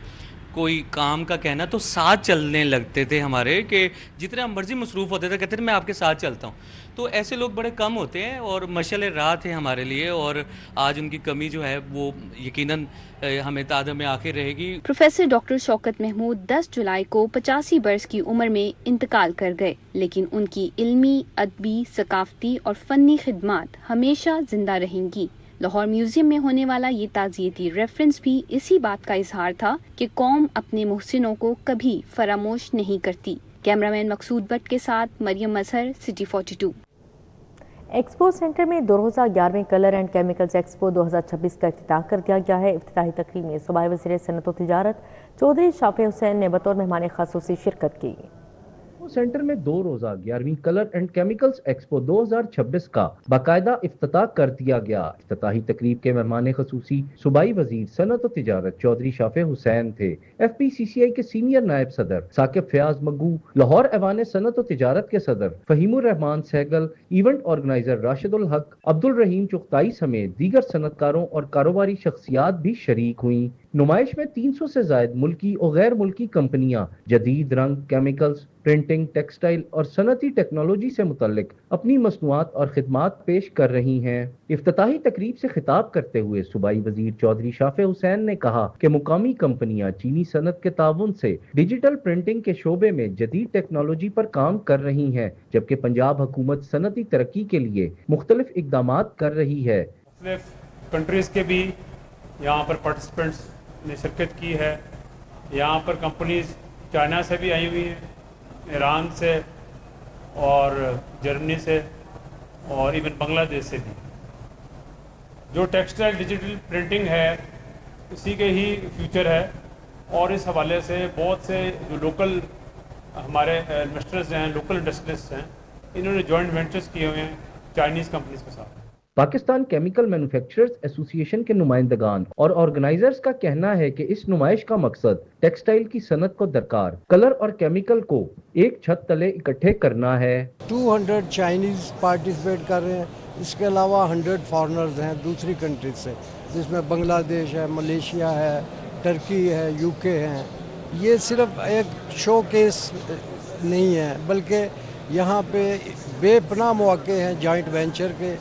کوئی کام کا کہنا تو ساتھ چلنے لگتے تھے ہمارے, کہ جتنا مرضی مصروف ہوتے تھے کہتے تھے میں آپ کے ساتھ چلتا ہوں. تو ایسے لوگ بڑے کم ہوتے ہیں اور مشعل راہ تھے ہمارے لیے, اور آج ان کی کمی جو ہے وہ یقیناً ہمیں تعداد میں آخر رہے گی. پروفیسر ڈاکٹر شوکت محمود 10 جولائی کو 85 برس کی عمر میں انتقال کر گئے, لیکن ان کی علمی, ادبی, ثقافتی اور فنی خدمات ہمیشہ زندہ رہیں گی. لاہور میوزیم میں ہونے والا یہ تعزیتی ریفرنس بھی اسی بات کا اظہار تھا کہ قوم اپنے محسنوں کو کبھی فراموش نہیں کرتی. کیمرامین مقصود بٹ کے ساتھ مریم مظہر, سٹی 42. ایکسپو سینٹر میں 2 روزہ 11ویں کلر اینڈ کیمیکلز ایکسپو 2026 کا افتتاح کر دیا گیا ہے. افتتاحی تقریب میں صوبائی وزیر صنعت و تجارت چودھری شافع حسین نے بطور مہمان خصوصی شرکت کی. سینٹر میں 2 روزہ 11ویں کلر اینڈ کیمیکلز ایکسپو 2026 کا باقاعدہ افتتاح کر دیا گیا. افتتاحی تقریب کے مہمان خصوصی صوبائی وزیر صنعت و تجارت چودھری شافع حسین تھے. ایف پی سی سی آئی کے سینئر نائب صدر ثاقب فیاض مگو, لاہور ایوان صنعت و تجارت کے صدر فہیم الرحمان سہگل, ایونٹ آرگنائزر راشد الحق, عبد الرحیم چغتائی سمیت دیگر صنعت کاروں اور کاروباری شخصیات بھی شریک ہوئیں. نمائش میں 300 سے زائد ملکی اور غیر ملکی کمپنیاں جدید رنگ, کیمیکلز, پرنٹنگ, ٹیکسٹائل اور صنعتی ٹیکنالوجی سے متعلق اپنی مصنوعات اور خدمات پیش کر رہی ہیں. افتتاحی تقریب سے خطاب کرتے ہوئے صوبائی وزیر چودھری شافع حسین نے کہا کہ مقامی کمپنیاں چینی صنعت کے تعاون سے ڈیجیٹل پرنٹنگ کے شعبے میں جدید ٹیکنالوجی پر کام کر رہی ہیں, جبکہ پنجاب حکومت صنعتی ترقی کے لیے مختلف اقدامات کر رہی ہے. مختلف کنٹریز کے بھی یہاں پر پارٹیسپینٹس نے شرکت کی ہے. یہاں پر کمپنیز چائنا سے بھی آئی ہوئی ہیں, ایران سے اور جرمنی سے اور ایون بنگلہ دیش سے بھی. جو ٹیکسٹائل ڈیجیٹل پرنٹنگ ہے اسی کے ہی فیوچر ہے, اور اس حوالے سے بہت سے جو لوکل ہمارے انویسٹرز ہیں, لوکل انڈسٹریز ہیں, انہوں نے جوائنٹ وینچرز کیے ہوئے ہیں چائنیز کمپنیز کے ساتھ. پاکستان کیمیکل مینوفیکچررز ایسوسی ایشن کے نمائندگان اور آرگنائزرز کا کہنا ہے کہ اس نمائش کا مقصد ٹیکسٹائل کی صنعت کو درکار کلر اور کیمیکل کو ایک چھت تلے اکٹھے کرنا ہے. 200 چائنیز پارٹیسپیٹ کر رہے ہیں, اس کے علاوہ 100 فارنرز ہیں دوسری کنٹریز سے, جس میں بنگلہ دیش ہے, ملیشیا ہے, ٹرکی ہے, یو کے ہیں. یہ صرف ایک شو کیس نہیں ہے, بلکہ یہاں پہ بے پناہ مواقع ہیں جوائنٹ وینچر کے,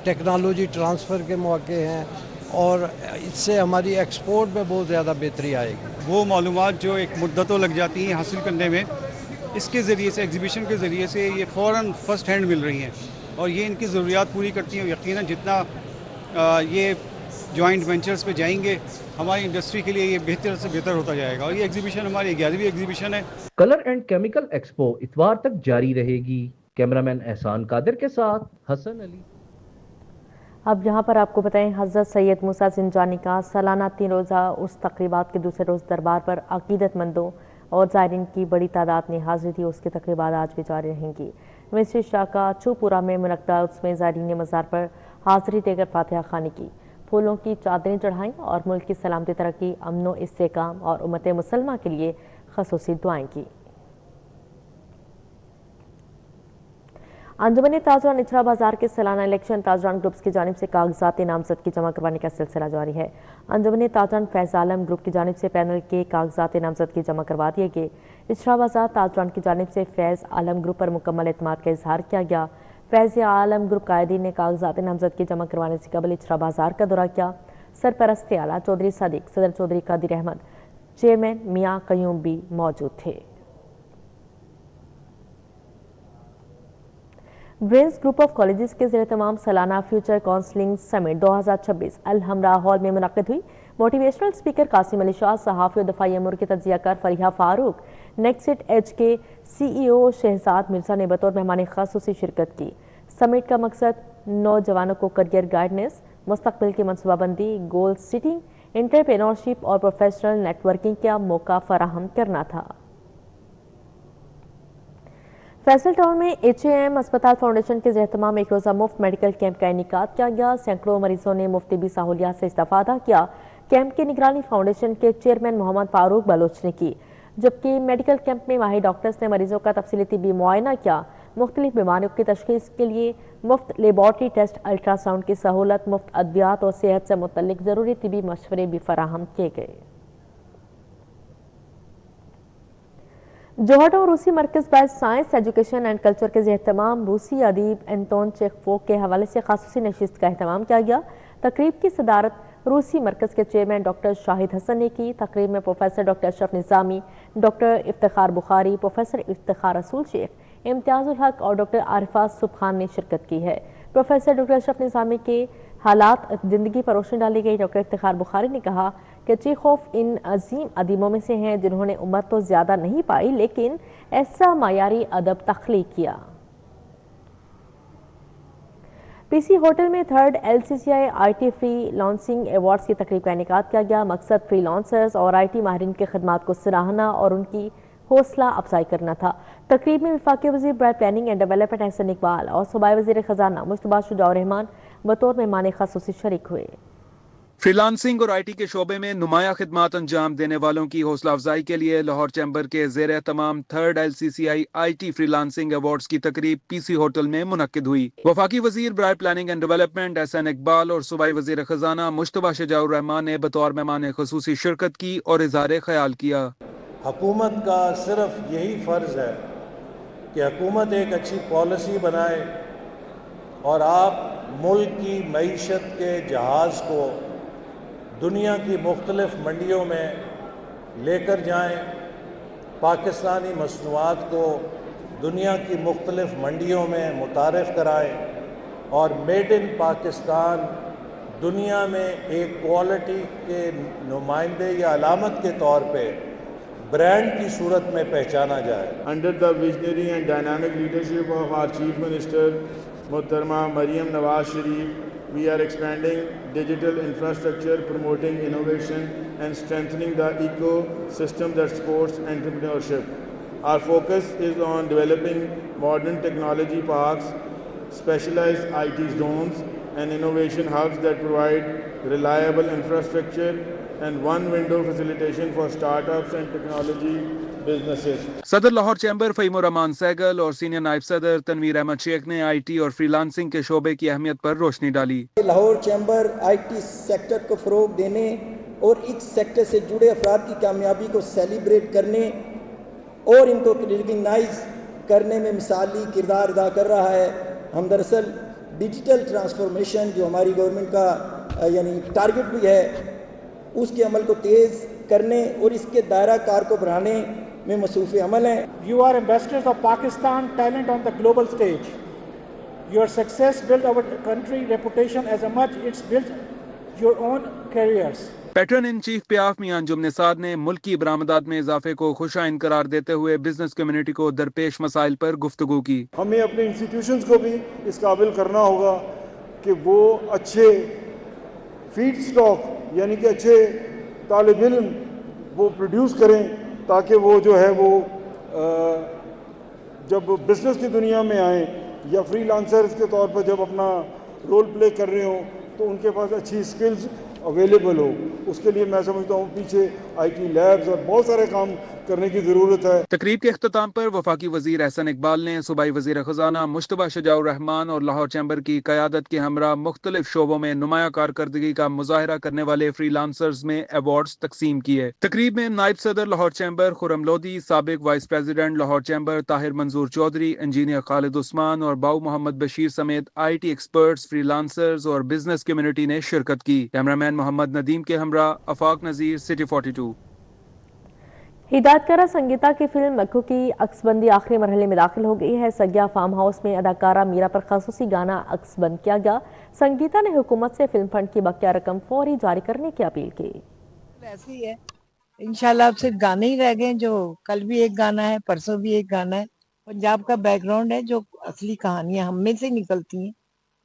ٹیکنالوجی ٹرانسفر کے مواقع ہیں, اور اس سے ہماری ایکسپورٹ میں بہت زیادہ بہتری آئے گی. وہ معلومات جو ایک مدتوں لگ جاتی ہیں حاصل کرنے میں, اس کے ذریعے سے ایگزیبیشن کے ذریعے سے یہ فوراً فرسٹ ہینڈ مل رہی ہیں, اور یہ ان کی ضروریات پوری کرتی ہیں. یقیناً جتنا یہ جوائنٹ وینچرز پہ جائیں گے ہماری انڈسٹری کے لیے یہ بہتر سے بہتر ہوتا جائے گا. اور یہ ایگزیبیشن ہماری 11ویں ایگزیبیشن ہے. کلر اینڈ کیمیکل ایکسپو اتوار تک جاری رہے گی. کیمرامین احسان قادر کے ساتھ حسن علی. اب یہاں پر آپ کو بتائیں, حضرت سید موسیٰ زنجانی کا سالانہ 3 روزہ اس تقریبات کے دوسرے روز دربار پر عقیدت مندوں اور زائرین کی بڑی تعداد نے حاضری دی. اس کی تقریبات آج بھی جاری رہیں گی. یونیورسٹی شاخہ چوپورہ میں منعقدہ اس میں زائرین مزار پر حاضری دے کر فاتحہ خوانی کی, پھولوں کی چادریں چڑھائیں اور ملک کی سلامتی, ترقی, امن و استحکام اور امت مسلمہ کے لیے خصوصی دعائیں کی. انجمن تاجران اچھرا بازار کے سالانہ الیکشن تاجران گروپس کی جانب سے کاغذات نامزد کی جمع کروانے کا سلسلہ جاری ہے. انجمن تاجران فیض عالم گروپ کی جانب سے پینل کے کاغذات نامزد کی جمع کروا دیے گئے. اچھرا بازار تاجران کی جانب سے فیض عالم گروپ پر مکمل اعتماد کا اظہار کیا گیا. فیض عالم گروپ قائدین نے کاغذات نامزد کی جمع کروانے سے قبل اچھرا بازار کا دورہ کیا. سرپرست اعلیٰ چودھری صادق, صدر چودھری قادر احمد, چیئرمین میاں قیوم بھی موجود تھے. برینز گروپ آف کالجز کے زیر تمام سالانہ فیوچر کاؤنسلنگ سمٹ 2026 الحمراء ہال میں منعقد ہوئی. موٹیویشنل اسپیکر قاسم علی شاہ, صحافی و دفاعی امور کے تجزیہ کار فریحہ فاروق, نیکسٹ ایج کے سی ای او شہزاد مرزا نے بطور مہمان خصوصی شرکت کی. سمٹ کا مقصد نوجوانوں کو کریئر گائیڈنس, مستقبل کی منصوبہ بندی, گول سیٹنگ, انٹرپرینورشپ اور پروفیشنل نیٹ ورکنگ کا موقع فراہم کرنا تھا. فیصل ٹاؤن میں ایچ اے ایم اسپتال فاؤنڈیشن کے زیر اہتمام ایک روزہ مفت میڈیکل کیمپ کا انعقاد کیا گیا. سینکڑوں مریضوں نے مفت طبی سہولیات سے استفادہ کیا. کیمپ کی نگرانی فاؤنڈیشن کے چیئرمین محمد فاروق بلوچ نے کی, جبکہ میڈیکل کیمپ میں ماہر ڈاکٹرز نے مریضوں کا تفصیلی طبی معائنہ کیا. مختلف بیماریوں کی تشخیص کے لیے مفت لیبارٹری ٹیسٹ, الٹرا ساؤنڈ کی سہولت, مفت ادویات اور صحت سے متعلق ضروری طبی مشورے بھی فراہم کیے گئے. जोहट और रूसी मरकज़ by science education and culture के ज़ेर-ए-एहतमाम रूसी अदीब एंटोन चेखवोव के हवाले से खासूसी नशिस्त का अहतमाम किया गया। तकरीब की सदारत रूसी मरकज़ के चेयरमैन डॉक्टर शाहिद हसन ने की। तकरीब में प्रोफेसर डॉक्टर अशरफ निज़ामी, डॉक्टर इफ्तिखार बुखारी, प्रोफेसर इफ्तिखार रसूल शेख, इम्तियाजुल हक और डॉक्टर आरिफा सुबहान ने शिरकत की है। प्रोफेसर डॉक्टर अशरफ निज़ामी के हालात ज़िंदगी पर रोशनी डाली गई। डॉक्टर इफ्तिखार बुखारी ने कहा कि चेखोव इन अजीम अदीबों में से हैं जिन्होंने उम्र तो ज़्यादा नहीं पाई लेकिन ऐसा मायारी अदब तख्लीक किया। पीसी होटल में third LCCI IT freelancing awards की तकरीब का इनेकाद किया गया। मकसद फ्री लॉन्सर्स और IT माहिरीन की खिदमात को सराहना और उनकी हौसला अफजाई करना था। तकरीब में वफाकी वज़ीर बराए planning and development Ahsan Iqbal और सूबाई वज़ीर ख़जाना मुश्तबा शुजा रहमान बतौर मेहमान ख़ासूसी शरीक हुए। फ्रीलांसिंग और IT के शोबे में नुमाया खिदमात अंजाम देने वालों की हौसला अफजाई के लिए लाहौर चैम्बर के ज़ेर एहतमाम third LCCI IT freelancing awards की तकरीब PC होटल में मुनक्किद हुई। वफाकी वज़ीर बराए planning and development Ahsan Iqbal और सूबाई वज़ीर ख़जाना मुश्तबा शुजा रहमान ने बतौर मेहमान ख़ुसूसी शिरकत की और इज़हार ख्याल किया। हुकूमत का सिर्फ यही फ़र्ज़ है कि हुकूमत एक अच्छी पॉलिसी बनाए और आप मुल्क की मईशत के जहाज़ को दुनिया की मुख्तलिफ मंडियों में लेकर जाएं, पाकिस्तानी मसनूआत को दुनिया की मुख्तलिफ मंडियों में मुतारफ़ कराएं और मेड इन पाकिस्तान दुनिया में एक क्वालिटी के नुमाइंदे या अलामत के तौर पे ब्रांड की सूरत में पहचाना जाए। Under the visionary and dynamic leadership of our chief minister मोहतरमा Maryam Nawaz Sharif, we are expanding digital infrastructure, promoting innovation and strengthening the ecosystem that supports entrepreneurship. Our focus is on developing modern technology parks, specialized IT zones and innovation hubs that provide reliable infrastructure and one window facilitation for startups and technology businesses. सदर Lahore chamber फ़हीमुर Rahman Sehgal और senior नायब सदर तनवीर अहमद शेख ने IT और freelancing के शोबे की अहमियत पर रोशनी डाली। लाहौर चैम्बर IT सेक्टर को फ़रोग देने और इस सेक्टर से जुड़े अफराद की कामयाबी को सेलिब्रेट करने और इनको रिकग्नाइज करने में मिसाली किरदार अदा कर रहा है। हम दरअसल डिजिटल ट्रांसफॉर्मेशन जो हमारी गवर्नमेंट का यानी टारगेट भी है उसके अमल को तेज़ करने और इसके दायरा कार को बढ़ाने में मसरूफ़ अमल हैं। You are ambassadors of Pakistan talent on the global stage. Your success built our country reputation as much it's built your own careers. Patron in chief PIAF Mian Anjum Nisar ने मुल्क की बरामदात में इजाफे को खुशाइन करार देते हुए बिजनेस कम्युनिटी को दरपेश मसाइल पर गुफ्तगू की। हमें अपने इंस्टीट्यूशंस को भी इस काबिल करना होगा कि वो अच्छे फीड स्टॉक यानी कि अच्छे तालिब इल्म वो प्रोड्यूस करें ताकि वो जो है वो जब बिज़नेस की दुनिया में आए या फ्रीलांसर्स के तौर पर जब अपना रोल प्ले कर रहे हों तो उनके पास अच्छी स्किल्स अवेलेबल हो। उसके लिए मैं समझता हूँ पीछे IT लैब्स और बहुत सारे काम करने की ज़रूरत है। तकरीब के अख्ताम पर वफाकी वज़ीर एहसन इकबाल ने सूबाई वज़ीर ख़जाना मुश्तबा शुजाउर रहमान और लाहौर चैम्बर की क़यादत के हमरा मुख्तलिफ शोबों में नुमाया कारकर्दगी का मुजाहरा करने वाले फ्रीलांसर्स में अवार्ड्स तकसीम किए। तकरीब में नायब सदर लाहौर चैम्बर खुर्रम लोधी, साबिक vice president Lahore chamber Tahir मंजूर चौधरी, इंजीनियर खालिद उस्मान और बाऊ मोहम्मद बशीर समेत IT एक्सपर्ट्स, फ्रीलांसर्स और बिजनेस कम्युनिटी ने शिरकत की। कैमरामैन मोहम्मद नदीम के हमरा अफाक नज़ीर, सिटी 42। हिदायतकारा संगीता की फिल्म मक्खू की अक्सबंदी आखिरी मरहले में दाखिल हो गई है। सग्या फार्म हाउस में अदाकारा मीरा पर खासूसी गाना अक्सबंद किया गया। संगीता ने हुकूमत से फिल्म फंड की बकाया रकम फौरी जारी करने की अपील की। ऐसी है इंशाल्लाह अब सिर्फ गाने ही रह गए, जो कल भी एक गाना है, परसों भी एक गाना है। पंजाब का बैकग्राउंड है, जो असली कहानियां हम में से निकलती हैं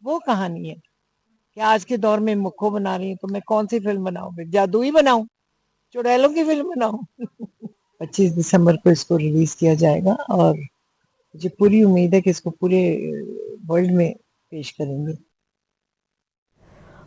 वो कहानी है कि आज के दौर में मुक्खो बना रही है तो मैं कौन सी फिल्म बनाऊं, फिर जादुई बनाऊं, चुड़ैलों की फिल्म बनाऊं। 25 दिसंबर को इसको रिलीज किया जाएगा और मुझे पूरी उम्मीद है कि इसको पूरे वर्ल्ड में पेश करेंगे।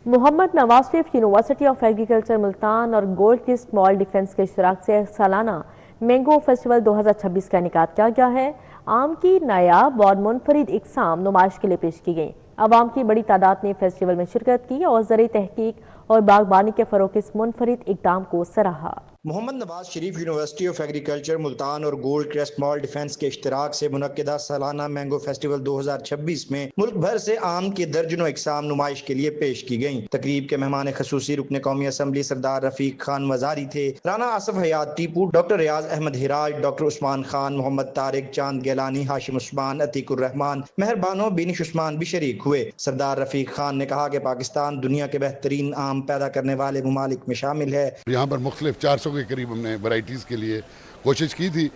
Mohammad Nawaz Sharif university of agriculture Multan और गोल्ड किस्ट मॉल डिफेंस के इश्तराक से सालाना मैंगो फेस्टिवल 2026 का इनेकाद किया गया है। आम की नायाब और मुनफरिद इकसाम नुमाइश के लिए पेश की गई। आवाम की बड़ी तादाद ने फेस्टिवल में शिरकत की और ज़रिए तहकीक और बागबानी के फ़रोग़ के इस मुनफरिद इक़दाम को सराहा। محمد Nawaz Sharif university of agriculture Multan اور گولڈ کریسٹ مال ڈیفنس کے اشتراک سے منعقدہ سالانہ مینگو فیسٹیول 2026 میں ملک بھر سے آم کی درجنوں اقسام نمائش کے لیے پیش کی گئیں۔ تقریب کے مہمان خصوصی رکن قومی اسمبلی سردار رفیق خان مزاری تھے۔ رانا آصف حیات ٹیپو، ڈاکٹر ریاض احمد ہراج، ڈاکٹر عثمان خان، محمد طارق، چاند گیلانی، ہاشم عثمان، عتیق الرحمان، مہر بانو، بینش عثمان بھی شریک ہوئے۔ سردار رفیق خان نے کہا کہ پاکستان دنیا کے بہترین آم پیدا کرنے والے ممالک میں شامل ہے۔ یہاں پر مختلف 400 کے قریب ہم نے ورائٹیز کے لیے کوشش کی تھی،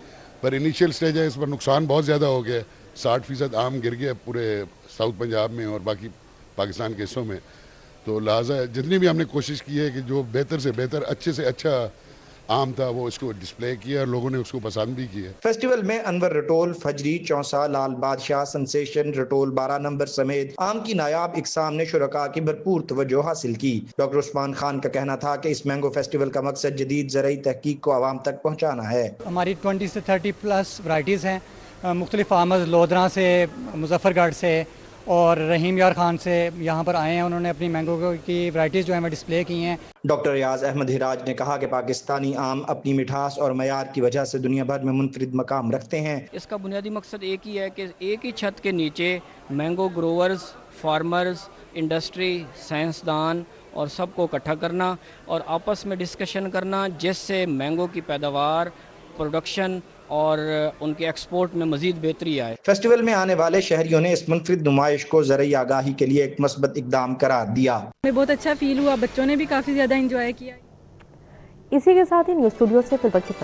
پر انیشیل سٹیج ہے، اس پر نقصان بہت زیادہ ہو گیا، 60% آم گر گیا پورے ساؤتھ پنجاب میں اور باقی پاکستان کے حصوں میں، تو لہٰذا جتنی بھی ہم نے کوشش کی ہے کہ جو بہتر سے بہتر، اچھے سے اچھا عام تھا وہ اس کو ڈسپلے کیا اور لوگوں نے اس کو پسند بھی کیا۔ فیسٹیول میں انور رٹول، فجری، چونسا، لال بادشاہ، سنسیشن، رٹول 12 نمبر سمیت آم کی نایاب اقسام نے شرکاء کی بھرپور توجہ حاصل کی۔ ڈاکٹر عثمان خان کا کہنا تھا کہ اس مینگو فیسٹیول کا مقصد جدید زرعی تحقیق کو عوام تک پہنچانا ہے۔ ہماری 20 سے 30 پلس ورائٹیز ہیں، مختلف فارمرز لودھراں سے، مظفر گڑھ سے اور رحیم یار خان سے یہاں پر آئے ہیں، انہوں نے اپنی مینگو کی ورائٹیز جو ہیں وہ ڈسپلے کی ہیں۔ ڈاکٹر ریاض احمد ہراج نے کہا کہ پاکستانی آم اپنی مٹھاس اور معیار کی وجہ سے دنیا بھر میں منفرد مقام رکھتے ہیں۔ اس کا بنیادی مقصد ایک ہی ہے کہ ایک ہی چھت کے نیچے مینگو گروورز، فارمرز، انڈسٹری، سائنسدان اور سب کو اکٹھا کرنا اور آپس میں ڈسکشن کرنا، جس سے مینگو کی پیداوار، پروڈکشن اور ان کے ایکسپورٹ میں مزید بہتری آئے۔ فیسٹیول میں آنے والے شہریوں نے اس منفرد نمائش کو زرعی آگاہی کے لیے ایک مثبت اقدام قرار دیا۔ ہمیں بہت اچھا فیل ہوا، بچوں نے بھی کافی زیادہ انجوائے کیا۔ اسی کے ساتھ ہی نیوز اسٹوڈیو سے فی الوقت اتنا۔